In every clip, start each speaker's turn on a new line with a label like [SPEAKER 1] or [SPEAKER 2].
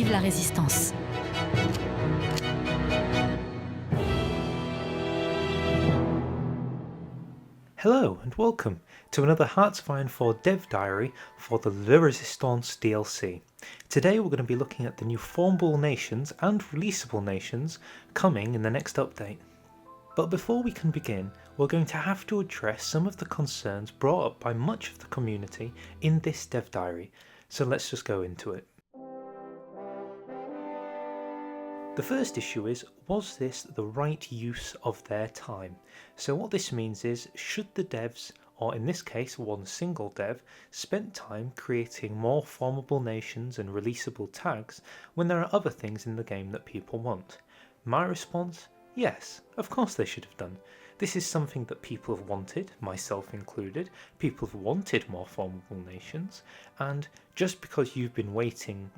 [SPEAKER 1] Vive la résistance!
[SPEAKER 2] Hello and welcome to another Hearts of Iron 4 dev diary for the Le Resistance DLC. Today we're going to be looking at the new Formable nations and releasable nations coming in the next update. But before we can begin, we're going to have to address some of the concerns brought up by much of the community in this dev diary, so let's just go into it. The first issue is, was this the right use of their time? So what this means is, should the devs, or in this case one single dev, spend time creating more formable nations and releasable tags when there are other things in the game that people want? My response? Yes, of course they should have done. This is something that people have wanted, myself included. People have wanted more formable nations, and just because you've been waiting,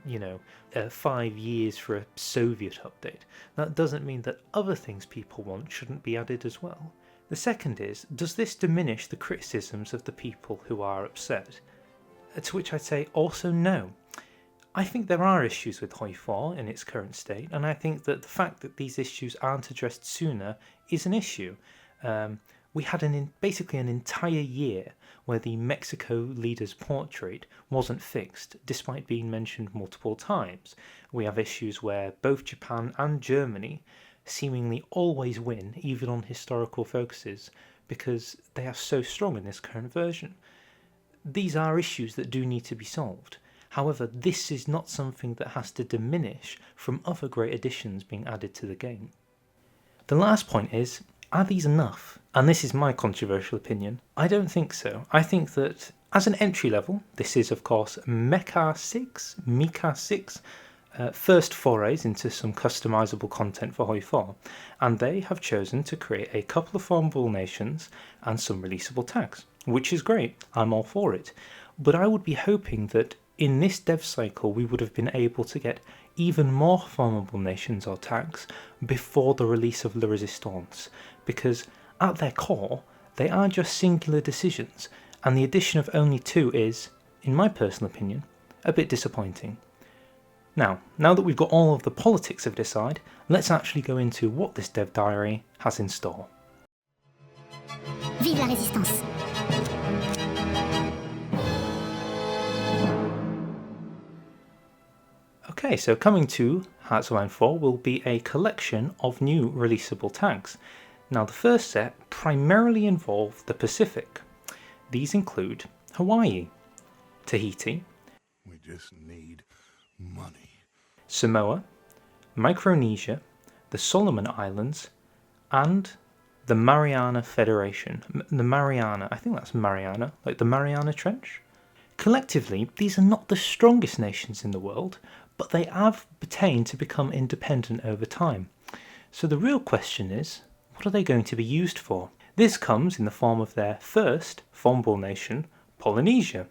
[SPEAKER 2] 5 years for a Soviet update, that doesn't mean that other things people want shouldn't be added as well. The second is, does this diminish the criticisms of the people who are upset? To which I'd say also no. I think there are issues with Hoi 4 in its current state, and I think that the fact that these issues aren't addressed sooner is an issue. We had basically an entire year where the Mexico leader's portrait wasn't fixed, despite being mentioned multiple times. We have issues where both Japan and Germany seemingly always win, even on historical focuses, because they are so strong in this current version. These are issues that do need to be solved. However, this is not something that has to diminish from other great additions being added to the game. The last point is, are these enough? And this is my controversial opinion. I don't think so. I think that as an entry level, this is of course Mika 6, first forays into some customizable content for Hoi 4, and they have chosen to create a couple of formable nations and some releasable tags, which is great. I'm all for it. But I would be hoping that in this dev cycle we would have been able to get even more formable nations or tags before the release of Le Resistance, because at their core they are just singular decisions, and the addition of only 2 is, in my personal opinion, a bit disappointing. Now that we've got all of the politics of this side, let's actually go into what this dev diary has in store.
[SPEAKER 3] Vive la résistance!
[SPEAKER 2] Okay, so coming to Hearts of Iron 4 will be a collection of new releasable tags. Now the first set primarily involve the Pacific. These include Hawaii, Tahiti,
[SPEAKER 4] we just need money,
[SPEAKER 2] Samoa, Micronesia, the Solomon Islands, and the Mariana Federation. I think that's Mariana, like the Mariana Trench. Collectively, these are not the strongest nations in the world, but they have attained to become independent over time. So the real question is, what are they going to be used for? This comes in the form of their first formable nation, Polynesia.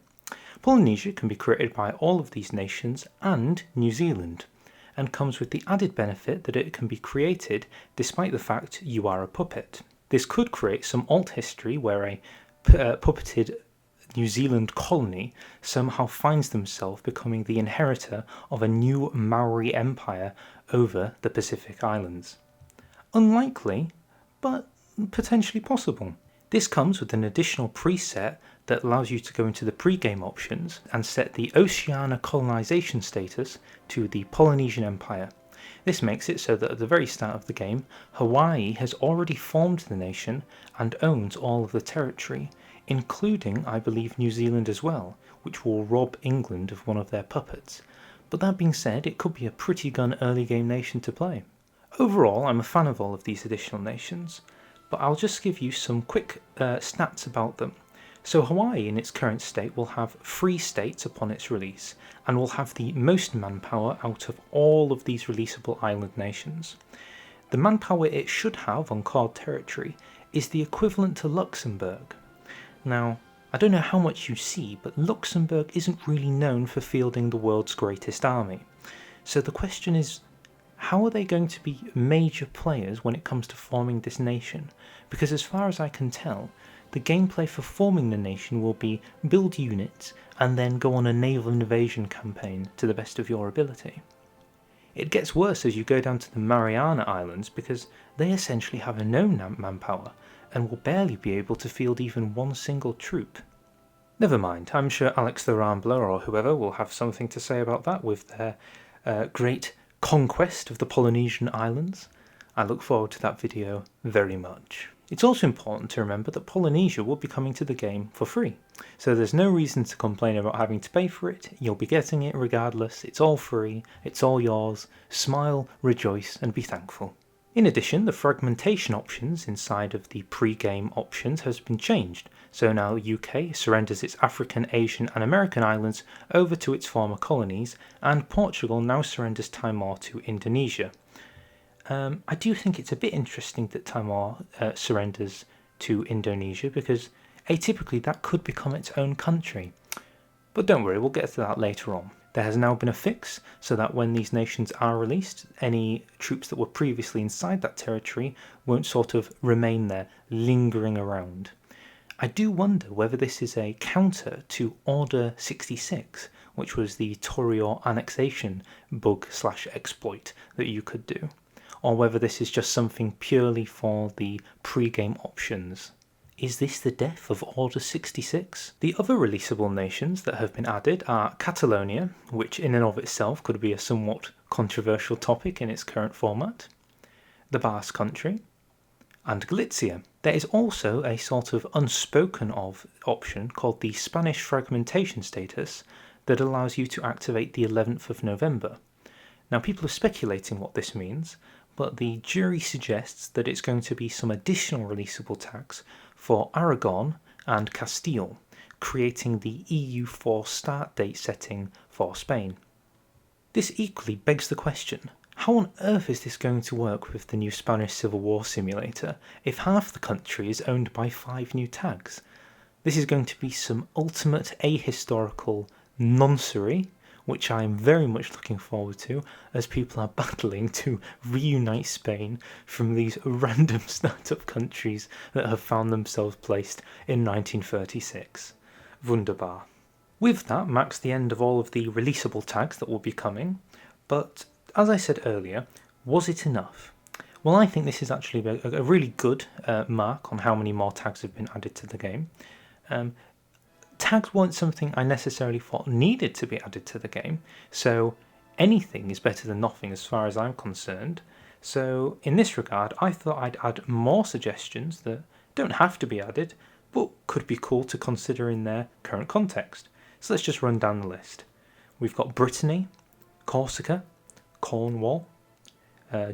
[SPEAKER 2] Polynesia can be created by all of these nations and New Zealand, and comes with the added benefit that it can be created despite the fact you are a puppet. This could create some alt history where a puppeted New Zealand colony somehow finds themselves becoming the inheritor of a new Maori empire over the Pacific Islands. Unlikely, but potentially possible. This comes with an additional preset that allows you to go into the pre-game options and set the Oceania colonization status to the Polynesian Empire. This makes it so that at the very start of the game, Hawaii has already formed the nation and owns all of the territory, including, I believe, New Zealand as well, which will rob England of one of their puppets. But that being said, it could be a pretty gun early game nation to play. Overall, I'm a fan of all of these additional nations, but I'll just give you some quick stats about them. So Hawaii in its current state will have 3 states upon its release, and will have the most manpower out of all of these releasable island nations. The manpower it should have on core territory is the equivalent to Luxembourg. Now, I don't know how much you see, but Luxembourg isn't really known for fielding the world's greatest army. So the question is, how are they going to be major players when it comes to forming this nation? Because as far as I can tell, the gameplay for forming the nation will be build units and then go on a naval invasion campaign to the best of your ability. It gets worse as you go down to the Mariana Islands because they essentially have no manpower and will barely be able to field even one single troop. Never mind, I'm sure Alex the Rambler or whoever will have something to say about that with their great conquest of the Polynesian islands. I look forward to that video very much. It's also important to remember that Polynesia will be coming to the game for free, so there's no reason to complain about having to pay for it. You'll be getting it regardless. It's all free, it's all yours. Smile, rejoice, and be thankful. In addition, the fragmentation options inside of the pre-game options has been changed, so now UK surrenders its African, Asian and American islands over to its former colonies, and Portugal now surrenders Timor to Indonesia. I do think it's a bit interesting that Timor surrenders to Indonesia, because atypically that could become its own country. But don't worry, we'll get to that later on. There has now been a fix so that when these nations are released, any troops that were previously inside that territory won't sort of remain there, lingering around. I do wonder whether this is a counter to Order 66, which was the Torior annexation bug/exploit that you could do, or whether this is just something purely for the pre-game options. Is this the death of Order 66? The other releasable nations that have been added are Catalonia, which in and of itself could be a somewhat controversial topic in its current format, the Basque Country, and Galicia. There is also a sort of unspoken of option called the Spanish fragmentation status that allows you to activate the 11th of November. Now people are speculating what this means, but the jury suggests that it's going to be some additional releasable tags for Aragon and Castile, creating the EU4 start date setting for Spain. This equally begs the question, how on earth is this going to work with the new Spanish Civil War simulator if half the country is owned by 5 new tags? This is going to be some ultimate ahistorical nonsense, which I am very much looking forward to, as people are battling to reunite Spain from these random startup countries that have found themselves placed in 1936. Wunderbar. With that marks the end of all of the releasable tags that will be coming, but as I said earlier, was it enough? Well, I think this is actually a really good mark on how many more tags have been added to the game. Tags weren't something I necessarily thought needed to be added to the game, so anything is better than nothing as far as I'm concerned. So in this regard, I thought I'd add more suggestions that don't have to be added, but could be cool to consider in their current context. So let's just run down the list. We've got Brittany, Corsica, Cornwall.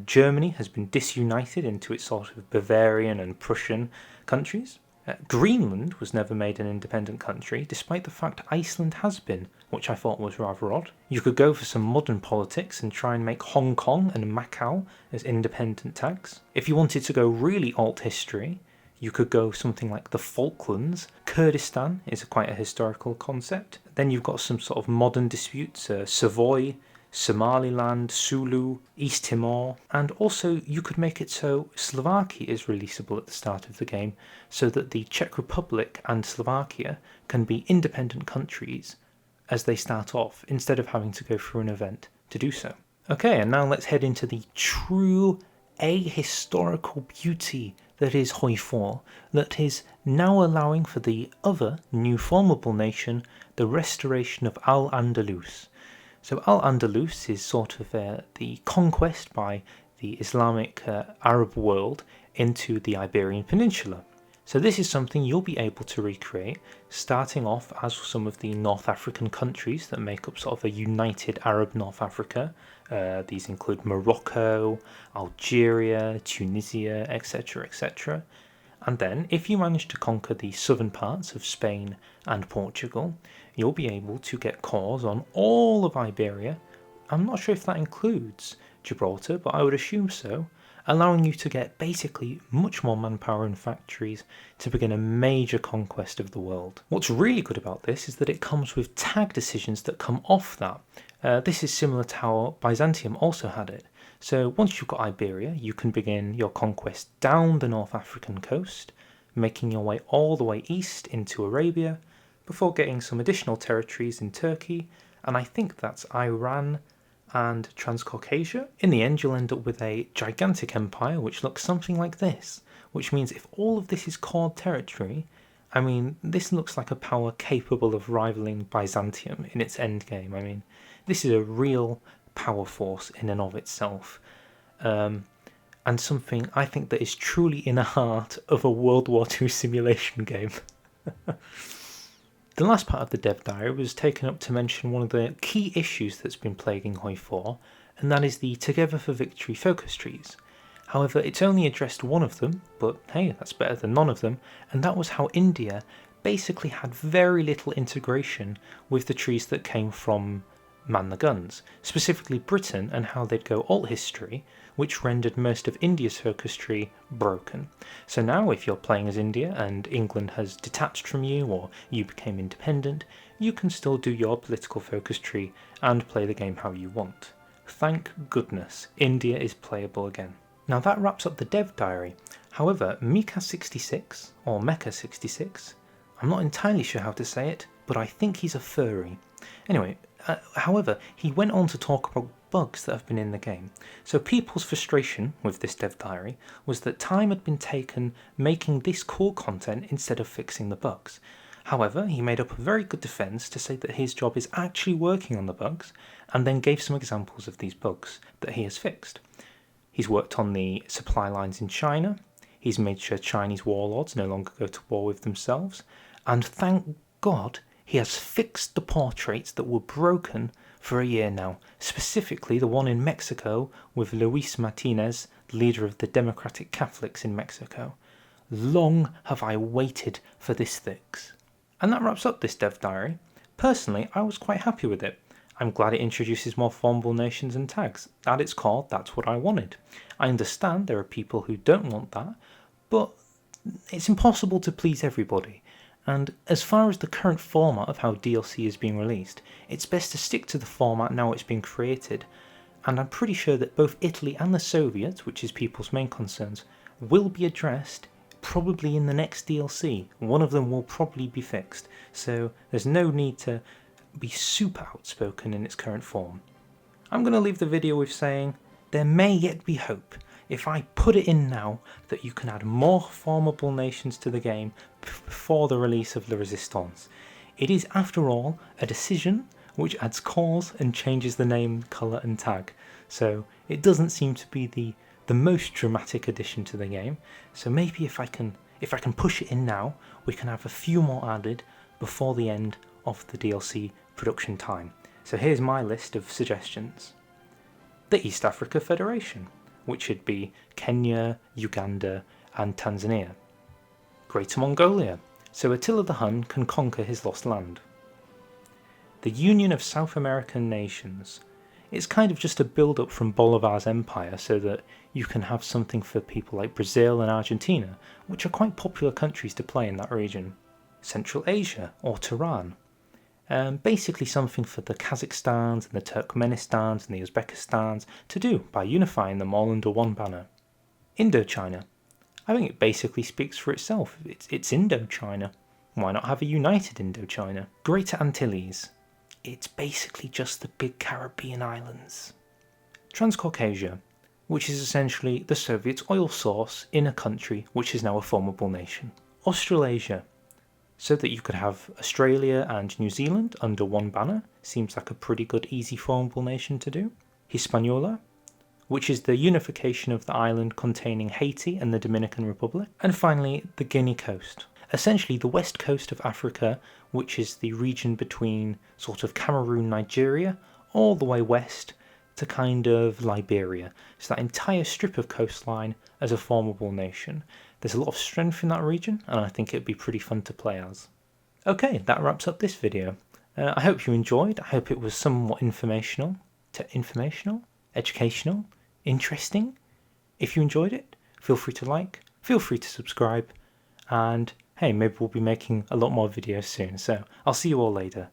[SPEAKER 2] Germany has been disunited into its sort of Bavarian and Prussian countries. Greenland was never made an independent country, despite the fact Iceland has been, which I thought was rather odd. You could go for some modern politics and try and make Hong Kong and Macau as independent tags. If you wanted to go really alt history, you could go something like the Falklands. Kurdistan is quite a historical concept. Then you've got some sort of modern disputes, Savoy, Somaliland, Sulu, East Timor, and also you could make it so Slovakia is releasable at the start of the game, so that the Czech Republic and Slovakia can be independent countries as they start off, instead of having to go through an event to do so. Okay, and now let's head into the true ahistorical beauty that is Hoi 4, that is now allowing for the other new formable nation the restoration of Al-Andalus. So Al-Andalus is sort of the conquest by the Islamic Arab world into the Iberian Peninsula. So this is something you'll be able to recreate, starting off as some of the North African countries that make up sort of a united Arab North Africa. These include Morocco, Algeria, Tunisia, etc., etc. And then, if you manage to conquer the southern parts of Spain and Portugal, you'll be able to get cores on all of Iberia. I'm not sure if that includes Gibraltar, but I would assume so, allowing you to get basically much more manpower and factories to begin a major conquest of the world. What's really good about this is that it comes with tag decisions that come off that. This is similar to how Byzantium also had it. So once you've got Iberia, you can begin your conquest down the North African coast, making your way all the way east into Arabia, before getting some additional territories in Turkey, and I think that's Iran and Transcaucasia. In the end, you'll end up with a gigantic empire which looks something like this, which means if all of this is core territory, I mean, this looks like a power capable of rivaling Byzantium in its endgame. I mean, this is a real power force in and of itself, and something I think that is truly in the heart of a World War II simulation game. The last part of the dev diary was taken up to mention one of the key issues that's been plaguing Hoi 4, and that is the Together for Victory focus trees. However, it's only addressed one of them, but hey, that's better than none of them, and that was how India basically had very little integration with the trees that came from Man the Guns, specifically Britain, and how they'd go alt history, which rendered most of India's focus tree broken. So now if you're playing as India and England has detached from you or you became independent, you can still do your political focus tree and play the game how you want. Thank goodness, India is playable again. Now that wraps up the dev diary. However, Mecha66, or Mecha66, I'm not entirely sure how to say it, but I think he's a furry. Anyway, however, he went on to talk about bugs that have been in the game. So people's frustration with this dev diary was that time had been taken making this core content instead of fixing the bugs. However, he made up a very good defense to say that his job is actually working on the bugs, and then gave some examples of these bugs that he has fixed. He's worked on the supply lines in China, he's made sure Chinese warlords no longer go to war with themselves, and thank God he has fixed the portraits that were broken for a year now, specifically the one in Mexico with Luis Martinez, leader of the Democratic Catholics in Mexico. Long have I waited for this fix. And that wraps up this dev diary. Personally, I was quite happy with it. I'm glad it introduces more formable nations and tags. At its core, that's what I wanted. I understand there are people who don't want that, but it's impossible to please everybody. And as far as the current format of how DLC is being released, it's best to stick to the format now it's been created. And I'm pretty sure that both Italy and the Soviets, which is people's main concerns, will be addressed probably in the next DLC. One of them will probably be fixed, so there's no need to be super outspoken in its current form. I'm going to leave the video with saying there may yet be hope if I put it in now that you can add more formable nations to the game before the release of La Resistance. It is, after all, a decision which adds cores and changes the name, colour and tag, so it doesn't seem to be the most dramatic addition to the game. So maybe if I can push it in now, we can have a few more added before the end of the DLC production time. So here's my list of suggestions. The East Africa Federation, which should be Kenya, Uganda and Tanzania. Greater Mongolia, so Attila the Hun can conquer his lost land. The Union of South American Nations. It's kind of just a build-up from Bolivar's empire so that you can have something for people like Brazil and Argentina, which are quite popular countries to play in that region. Central Asia, or Tehran. Basically something for the Kazakhstans and the Turkmenistans and the Uzbekistans to do by unifying them all under one banner. Indochina. I think it basically speaks for itself. It's Indochina. Why not have a united Indochina? Greater Antilles. It's basically just the big Caribbean islands. Transcaucasia, which is essentially the Soviet oil source in a country which is now a formable nation. Australasia, so that you could have Australia and New Zealand under one banner. Seems like a pretty good easy formable nation to do. Hispaniola, which is the unification of the island containing Haiti and the Dominican Republic. And finally, the Guinea coast. Essentially the west coast of Africa, which is the region between sort of Cameroon, Nigeria, all the way west to kind of Liberia. So that entire strip of coastline as a formable nation. There's a lot of strength in that region, and I think it'd be pretty fun to play as. Okay, that wraps up this video. I hope you enjoyed. I hope it was somewhat educational, interesting. If you enjoyed it, feel free to like, feel free to subscribe, and hey, maybe we'll be making a lot more videos soon. So I'll see you all later.